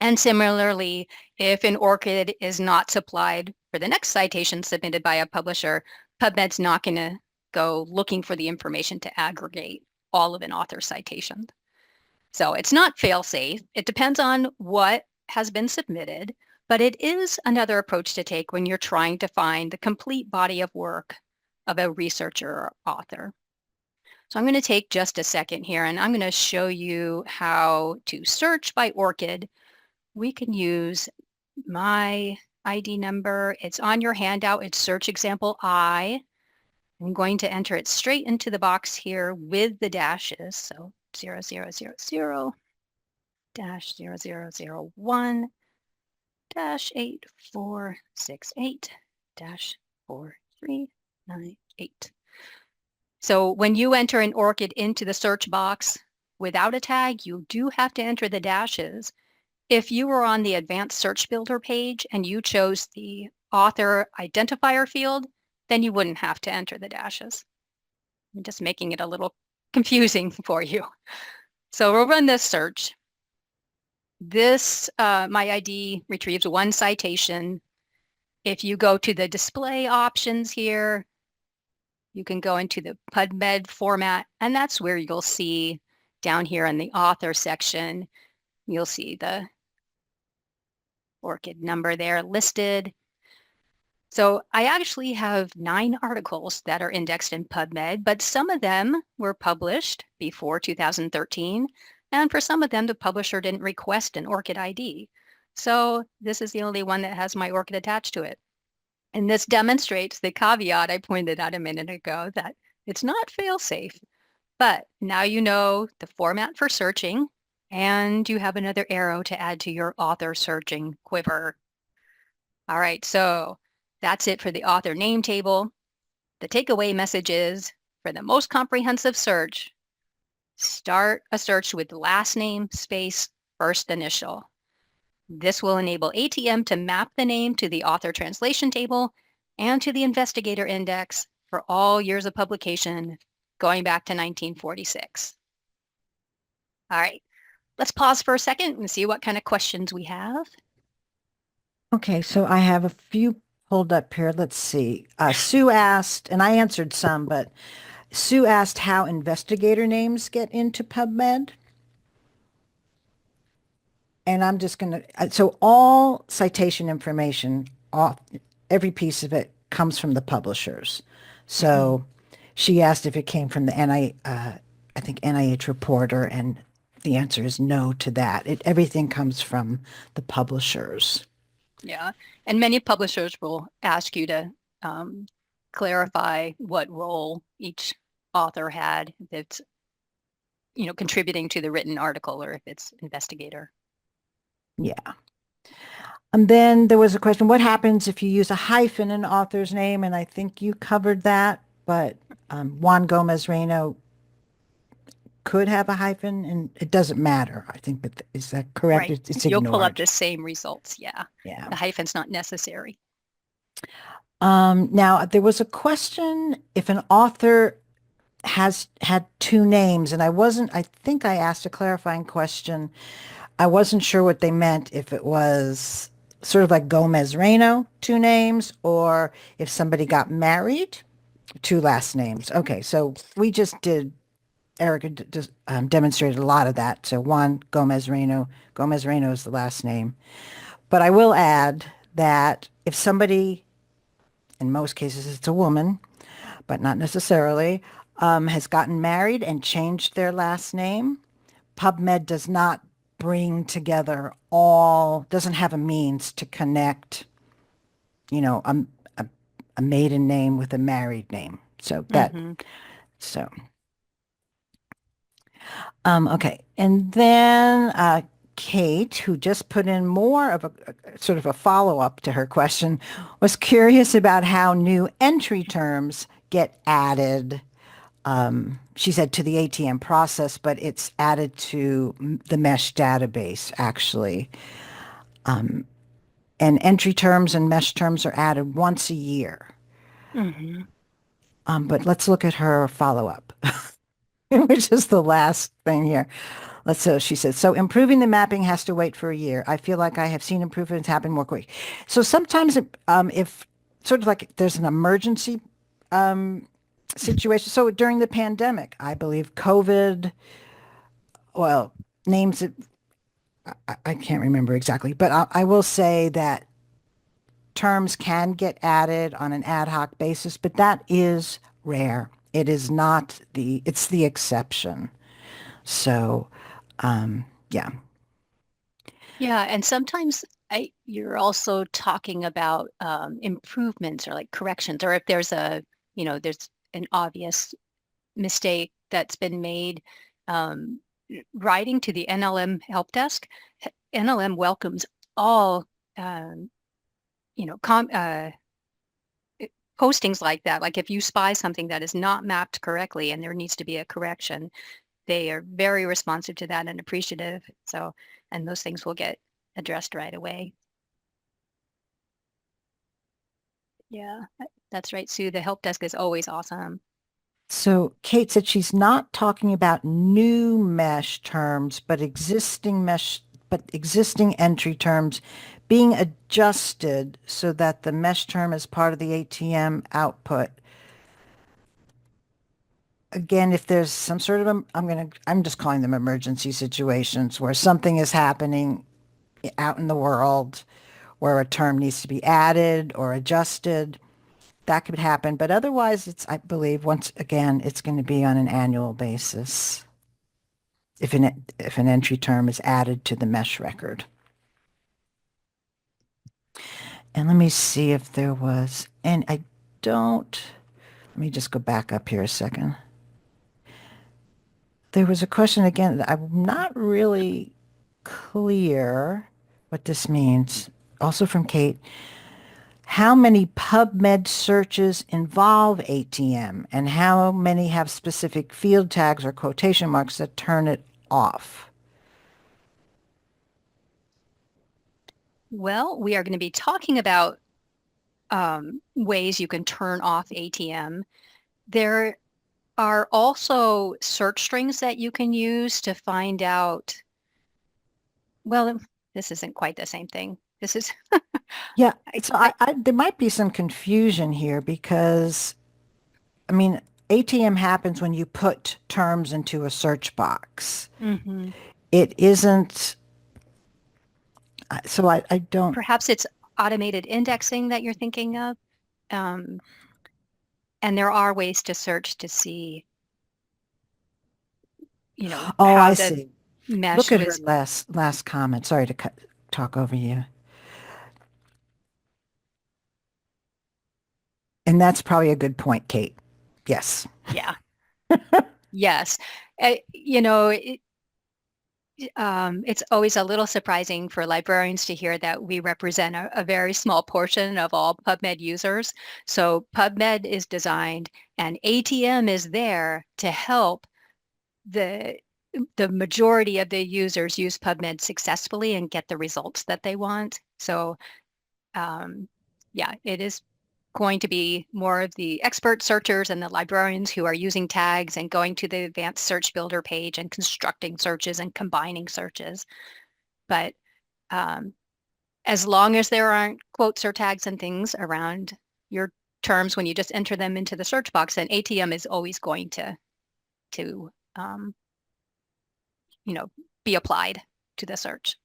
And similarly, if an ORCID is not supplied for the next citation submitted by a publisher, PubMed's not going to go looking for the information to aggregate all of an author's citations. So it's not fail-safe. It depends on what has been submitted, but it is another approach to take when you're trying to find the complete body of work of a researcher or author. So I'm going to take just a second here and I'm going to show you how to search by ORCID. We can use my ID number. It's on your handout. It's search example I. I'm going to enter it straight into the box here with the dashes. So 0000 dash 0001 dash 8468 dash 4398. So when you enter an ORCID into the search box without a tag, you do have to enter the dashes. If you were on the advanced search builder page and you chose the author identifier field, then you wouldn't have to enter the dashes. I'm just making it a little confusing for you. So we'll run this search. This, my ID retrieves one citation. If you go to the display options here, you can go into the PubMed format, and that's where you'll see down here in the author section, you'll see the ORCID number there listed. So I actually have 9 articles that are indexed in PubMed, but some of them were published before 2013. And for some of them, the publisher didn't request an ORCID ID. So this is the only one that has my ORCID attached to it. And this demonstrates the caveat I pointed out a minute ago that it's not fail-safe, but now you know the format for searching and you have another arrow to add to your author searching quiver. All right, so that's it for the author name table. The takeaway message is, for the most comprehensive search, start a search with last name space first initial. This will enable ATM to map the name to the author translation table and to the investigator index for all years of publication going back to 1946. All right, let's pause for a second and see what kind of questions we have. Okay, so I have a few pulled up here. Let's see. Sue asked, and I answered some, but Sue asked how investigator names get into PubMed. And I'm just going to, so all citation information, every piece of it comes from the publishers. So she asked if it came from the I think NIH reporter, and the answer is no to that. Everything comes from the publishers. Yeah, and many publishers will ask you to clarify what role each author had, if it's, contributing to the written article or if it's investigator. Yeah. And then there was a question, what happens if you use a hyphen in author's name? And I think you covered that, but Juan Gomez Reino could have a hyphen, and it doesn't matter, I think, but is that correct? Right. It's You'll pull up ignored. the same results. Yeah. Yeah. The hyphen's not necessary. Now, there was a question if an author has had 2 names, and I think I asked a clarifying question. I wasn't sure what they meant, if it was sort of like Gomez Reino, 2 names, or if somebody got married, 2 last names. Okay, so we just did, Erica just demonstrated a lot of that. So Juan Gomez Reino is the last name. But I will add that if somebody, in most cases it's a woman, but not necessarily, has gotten married and changed their last name, PubMed does not bring together doesn't have a means to connect, a maiden name with a married name. So okay. And then Kate, who just put in more of a sort of a follow-up to her question, was curious about how new entry terms get added. She said to the ATM process, but it's added to the mesh database, actually. And entry terms and mesh terms are added once a year. But let's look at her follow-up, which is the last thing here. So she says, so improving the mapping has to wait for a year. I feel like I have seen improvements happen more quick. So sometimes if sort of like there's an emergency situation. So during the pandemic, I believe COVID, well, names that I can't remember exactly, but I will say that terms can get added on an ad hoc basis, but that is rare. It is not it's the exception. So, yeah. Yeah, and sometimes you're also talking about improvements or like corrections, or if there's there's an obvious mistake that's been made. Um, Writing to the NLM help desk, NLM welcomes all um, you know com postings like that. Like if you spy something that is not mapped correctly and there needs to be a correction, they are very responsive to that and appreciative. So, and those things will get addressed right away. Yeah, that's right, Sue. The help desk is always awesome. So Kate said she's not talking about new mesh terms, but existing entry terms being adjusted so that the mesh term is part of the ATM output. Again, if there's some sort of, I'm just calling them emergency situations where something is happening out in the world where a term needs to be added or adjusted, that could happen. But otherwise, I believe, once again, it's going to be on an annual basis if an entry term is added to the mesh record. And let me see if there was, and I don't, let me just go back up here a second. There was a question again that I'm not really clear what this means. Also from Kate, how many PubMed searches involve ATM and how many have specific field tags or quotation marks that turn it off? Well, we are going to be talking about ways you can turn off ATM. There are also search strings that you can use to find out. Well, this isn't quite the same thing. This is, Yeah, I, so I, there might be some confusion here because, I mean, ATM happens when you put terms into a search box. mhm. It isn't, so I don't, Perhaps it's automated indexing that you're thinking of. Um, and there are ways to search to see, oh, how I the see. Look mesh at her was. last comment. Sorry to talk over you. And that's probably a good point, Kate. Yes. Yeah, yes. It's always a little surprising for librarians to hear that we represent a very small portion of all PubMed users. So PubMed is designed and ATM is there to help the the majority of the users use PubMed successfully and get the results that they want. So um, yeah, it is going to be more of the expert searchers and the librarians who are using tags and going to the advanced search builder page and constructing searches and combining searches. But um, as long as there aren't quotes or tags and things around your terms when you just enter them into the search box, then ATM is always going to um, you know, be applied to the search.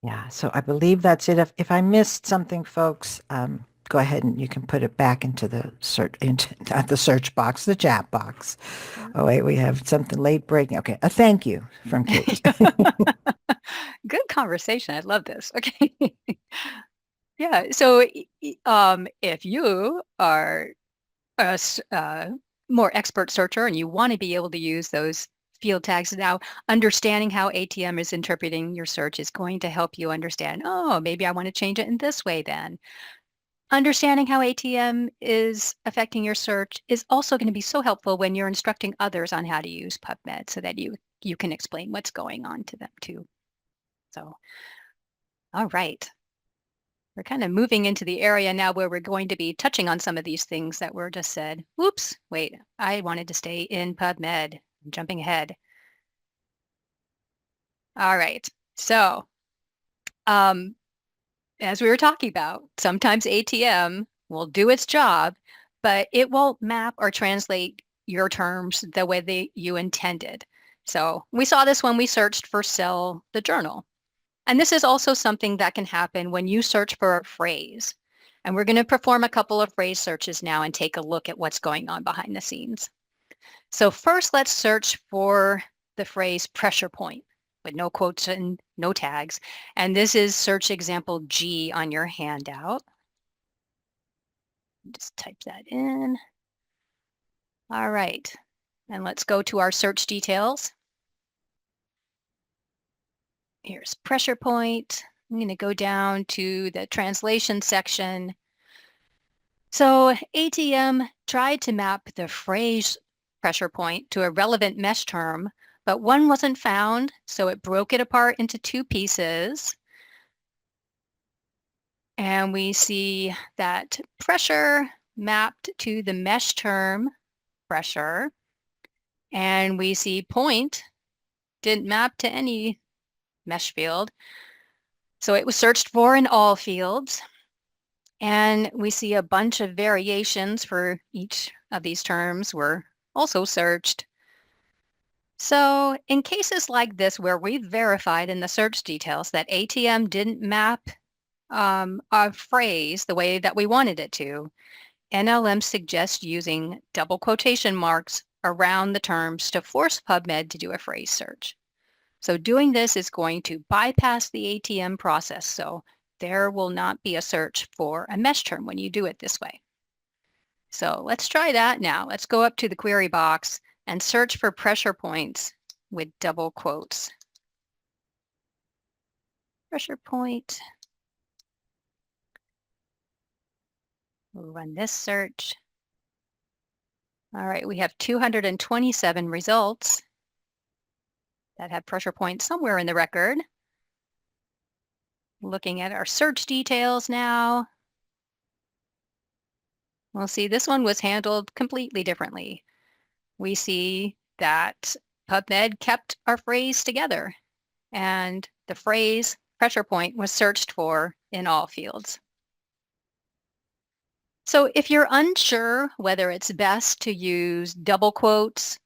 Yeah. So I believe that's it. If I missed something, folks, go ahead and you can put it back into the not the search box, the chat box. Yeah. Oh, wait, we have something late breaking. Okay. A thank you from Kate. Good conversation. I love this. Okay. Yeah. So, if you are a more expert searcher and you want to be able to use those field tags now, understanding how ATM is interpreting your search is going to help you understand, oh, maybe I want to change it in this way then. Understanding how ATM is affecting your search is also going to be so helpful when you're instructing others on how to use PubMed so that you can explain what's going on to them too. So, all right. We're kind of moving into the area now where we're going to be touching on some of these things that were just said. Whoops, wait, I wanted to stay in PubMed. I'm jumping ahead. All right. So, um, as we were talking about, sometimes ATM will do its job, but it won't map or translate your terms the way you intended. So we saw this when we searched for Cell, the journal. And this is also something that can happen when you search for a phrase. And we're going to perform a couple of phrase searches now and take a look at what's going on behind the scenes. So first, let's search for the phrase pressure point with no quotes and no tags. And this is search example G on your handout. Just type that in. All right. And let's go to our search details. Here's pressure point. I'm going to go down to the translation section. So ATM tried to map the phrase pressure point to a relevant mesh term, but one wasn't found, so it broke it apart into two pieces. And we see that pressure mapped to the mesh term pressure, and we see point didn't map to any mesh field. So it was searched for in all fields. And we see a bunch of variations for each of these terms were also searched. So in cases like this where we've verified in the search details that ATM didn't map a phrase the way that we wanted it to, NLM suggests using double quotation marks around the terms to force PubMed to do a phrase search. So doing this is going to bypass the ATM process. So there will not be a search for a mesh term when you do it this way. So let's try that now. Let's go up to the query box and search for pressure points with double quotes. Pressure point. We'll run this search. All right, we have 227 results that have pressure points somewhere in the record. Looking at our search details now. We'll see this one was handled completely differently. We see that PubMed kept our phrase together, and the phrase pressure point was searched for in all fields. So if you're unsure whether it's best to use double quotes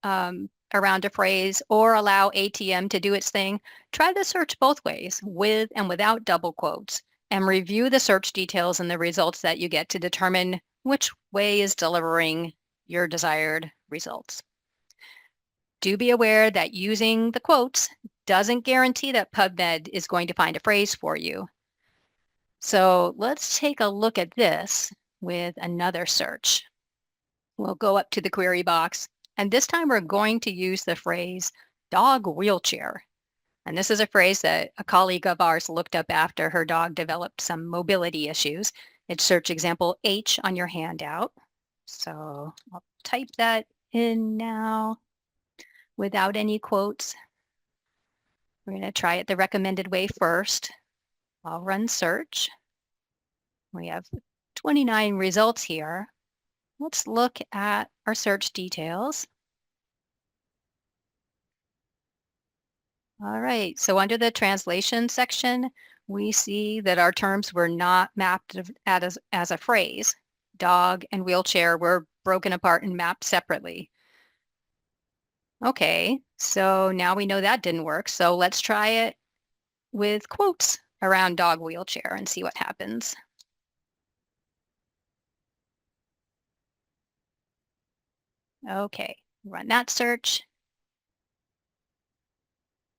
around a phrase or allow ATM to do its thing, try the search both ways, with and without double quotes, and review the search details and the results that you get to determine which way is delivering your desired results. Do be aware that using the quotes doesn't guarantee that PubMed is going to find a phrase for you. So let's take a look at this with another search. We'll go up to the query box, and this time we're going to use the phrase dog wheelchair. And this is a phrase that a colleague of ours looked up after her dog developed some mobility issues. It's search example H on your handout. So I'll type that in now without any quotes. We're going to try it the recommended way first. I'll run search. We have 29 results here. Let's look at our search details. All right, so under the translation section, we see that our terms were not mapped as a phrase. Dog and wheelchair were broken apart and mapped separately. Okay, so now we know that didn't work. So let's try it with quotes around dog wheelchair and see what happens. Okay, run that search.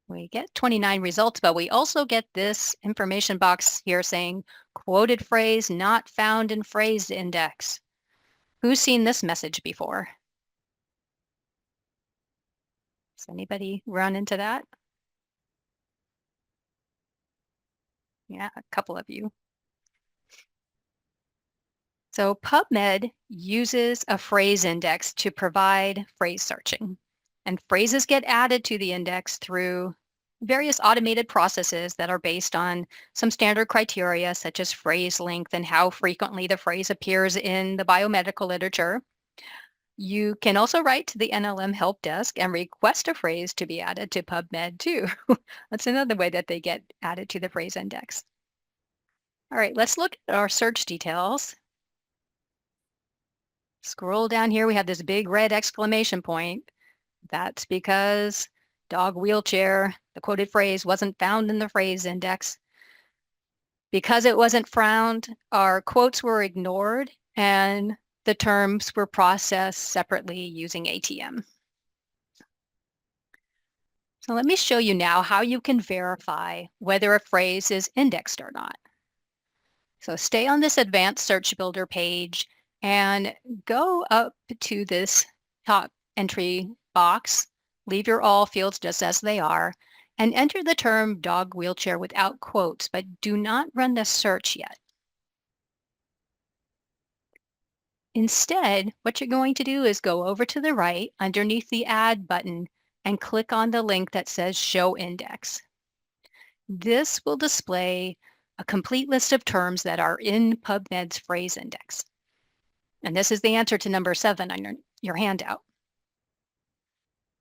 We get 29 results, but we also get this information box here saying quoted phrase not found in phrase index. Who's seen this message before? Has anybody run into that? Yeah, a couple of you. So PubMed uses a phrase index to provide phrase searching. And phrases get added to the index through various automated processes that are based on some standard criteria, such as phrase length and how frequently the phrase appears in the biomedical literature. You can also write to the NLM help desk and request a phrase to be added to PubMed too. That's another way that they get added to the phrase index. All right, let's look at our search details. Scroll down here, we have this big red exclamation point. That's because dog wheelchair, the quoted phrase, wasn't found in the phrase index. Because it wasn't found, our quotes were ignored and the terms were processed separately using ATM. So let me show you now how you can verify whether a phrase is indexed or not. So stay on this advanced search builder page and go up to this top entry box, leave your all fields just as they are, and enter the term dog wheelchair without quotes, but do not run the search yet. Instead, what you're going to do is go over to the right underneath the Add button and click on the link that says Show Index. This will display a complete list of terms that are in PubMed's phrase index. And this is the answer to number 7 on your handout.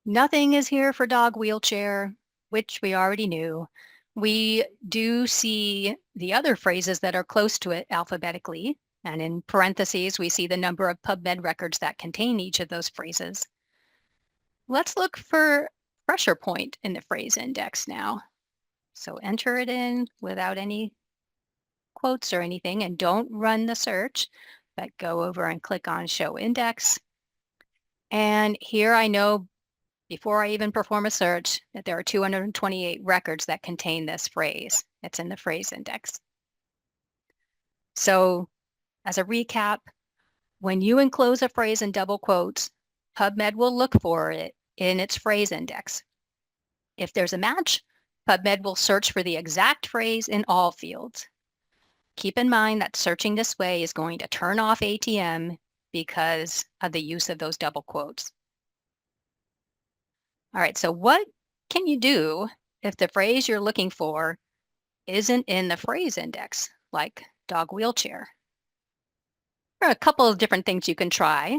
Nothing is here for dog wheelchair, which we already knew. We do see the other phrases that are close to it alphabetically, and in parentheses, we see the number of PubMed records that contain each of those phrases. Let's look for pressure point in the phrase index now. So enter it in without any quotes or anything, and don't run the search, but go over and click on Show Index. And here I know before I even perform a search that there are 228 records that contain this phrase. It's in the phrase index. So as a recap, when you enclose a phrase in double quotes, PubMed will look for it in its phrase index. If there's a match, PubMed will search for the exact phrase in all fields. Keep in mind that searching this way is going to turn off ATM because of the use of those double quotes. All right, so what can you do if the phrase you're looking for isn't in the phrase index, like dog wheelchair? There are a couple of different things you can try.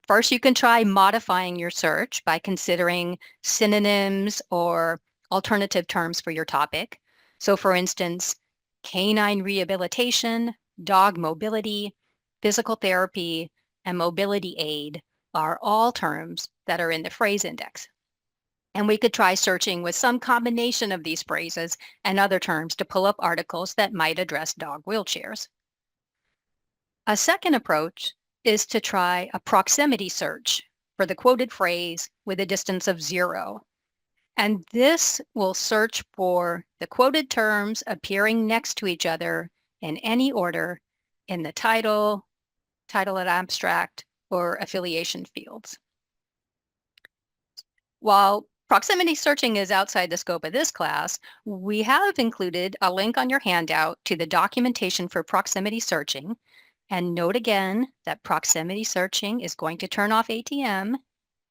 First, you can try modifying your search by considering synonyms or alternative terms for your topic. So for instance, canine rehabilitation, dog mobility, physical therapy, and mobility aid are all terms that are in the phrase index. And we could try searching with some combination of these phrases and other terms to pull up articles that might address dog wheelchairs. A second approach is to try a proximity search for the quoted phrase with a distance of 0. And this will search for the quoted terms appearing next to each other in any order in the title, title and abstract, or affiliation fields. While proximity searching is outside the scope of this class, we have included a link on your handout to the documentation for proximity searching. And note again that proximity searching is going to turn off ATM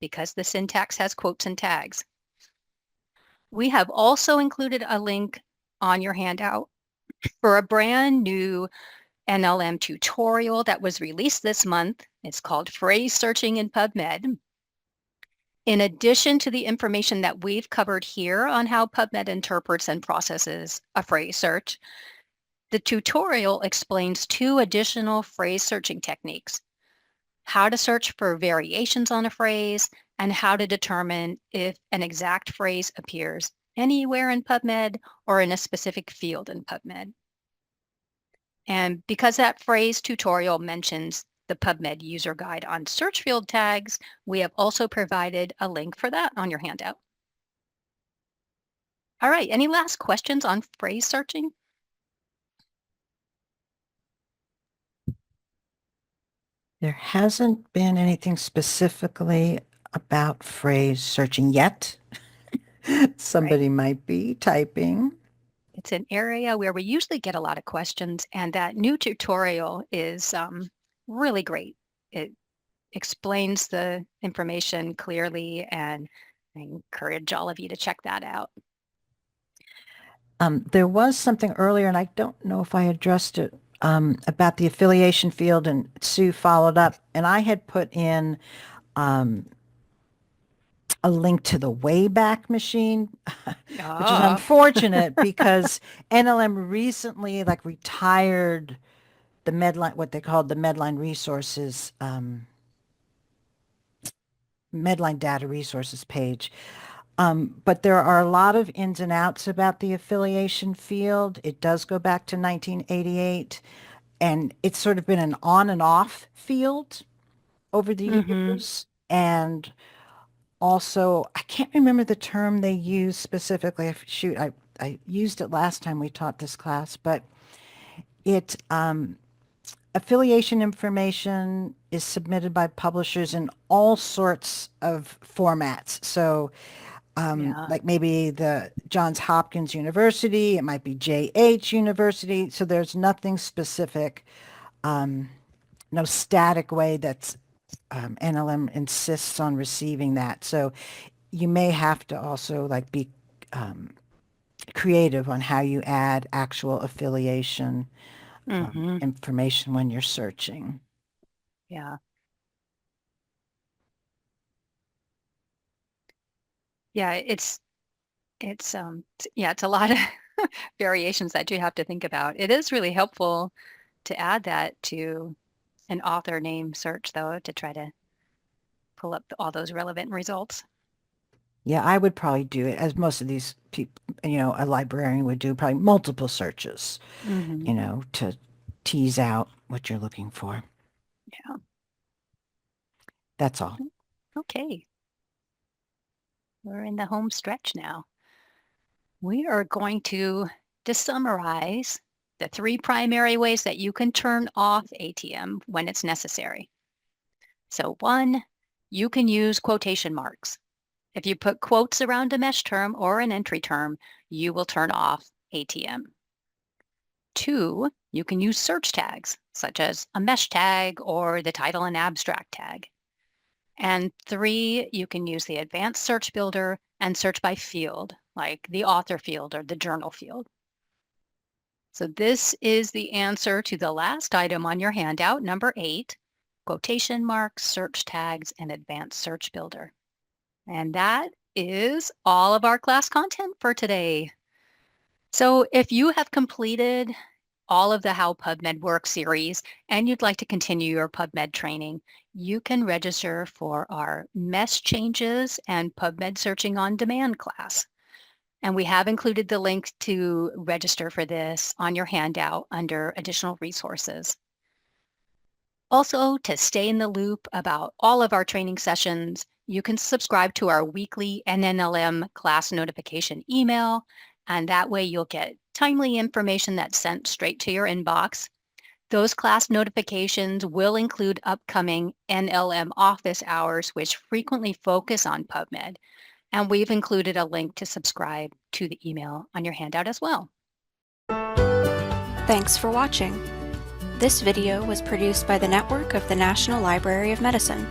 because the syntax has quotes and tags. We have also included a link on your handout for a brand new NLM tutorial that was released this month. It's called Phrase Searching in PubMed. In addition to the information that we've covered here on how PubMed interprets and processes a phrase search, the tutorial explains 2 additional phrase searching techniques: how to search for variations on a phrase and how to determine if an exact phrase appears anywhere in PubMed or in a specific field in PubMed. And because that phrase tutorial mentions the PubMed user guide on search field tags, we have also provided a link for that on your handout. All right, any last questions on phrase searching? There hasn't been anything specifically about phrase searching yet. Right. Somebody might be typing. It's an area where we usually get a lot of questions, and that new tutorial is really great. It explains the information clearly, and I encourage all of you to check that out. There was something earlier, and I don't know if I addressed it, about the affiliation field, and Sue followed up, and I had put in a link to the Wayback Machine, which is Oh, unfortunate because NLM recently retired the Medline, what they called the Medline Resources Medline Data Resources page. But there are a lot of ins and outs about the affiliation field. It does go back to 1988, and it's sort of been an on and off field over the Mm-hmm. years. And also, I can't remember the term they use specifically. Shoot, I used it last time we taught this class, but it affiliation information is submitted by publishers in all sorts of formats. So Yeah. like maybe the Johns Hopkins University, it might be JH University. So there's nothing specific, no static way that's NLM insists on receiving that. So you may have to also like be creative on how you add actual affiliation Mm-hmm. information when you're searching. Yeah. Yeah, it's a lot of variations that you have to think about. It is really helpful to add that to an author name search, though, to try to pull up all those relevant results. Yeah, I would probably do it as most of these people, a librarian would do probably multiple searches, Mm-hmm. to tease out what you're looking for. Yeah. That's all. Okay. We're in the home stretch now. We are going to summarize the three primary ways that you can turn off ATM when it's necessary. So one, you can use quotation marks. If you put quotes around a mesh term or an entry term, you will turn off ATM. Two, you can use search tags, such as a mesh tag or the title and abstract tag. And three, you can use the advanced search builder and search by field, like the author field or the journal field. So this is the answer to the last item on your handout, number 8, quotation marks, search tags, and advanced search builder. And that is all of our class content for today. So if you have completed all of the How PubMed Works series and you'd like to continue your PubMed training, you can register for our mesh changes and PubMed searching on demand class. And we have included the link to register for this on your handout under additional resources. Also, to stay in the loop about all of our training sessions, you can subscribe to our weekly NNLM class notification email, and that way you'll get timely information that's sent straight to your inbox. Those class notifications will include upcoming NLM office hours, which frequently focus on PubMed, and we've included a link to subscribe to the email on your handout as well. Thanks for watching. This video was produced by the network of the National Library of Medicine.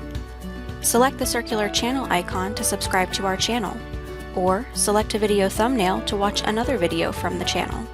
Select the circular channel icon to subscribe to our channel, or select a video thumbnail to watch another video from the channel.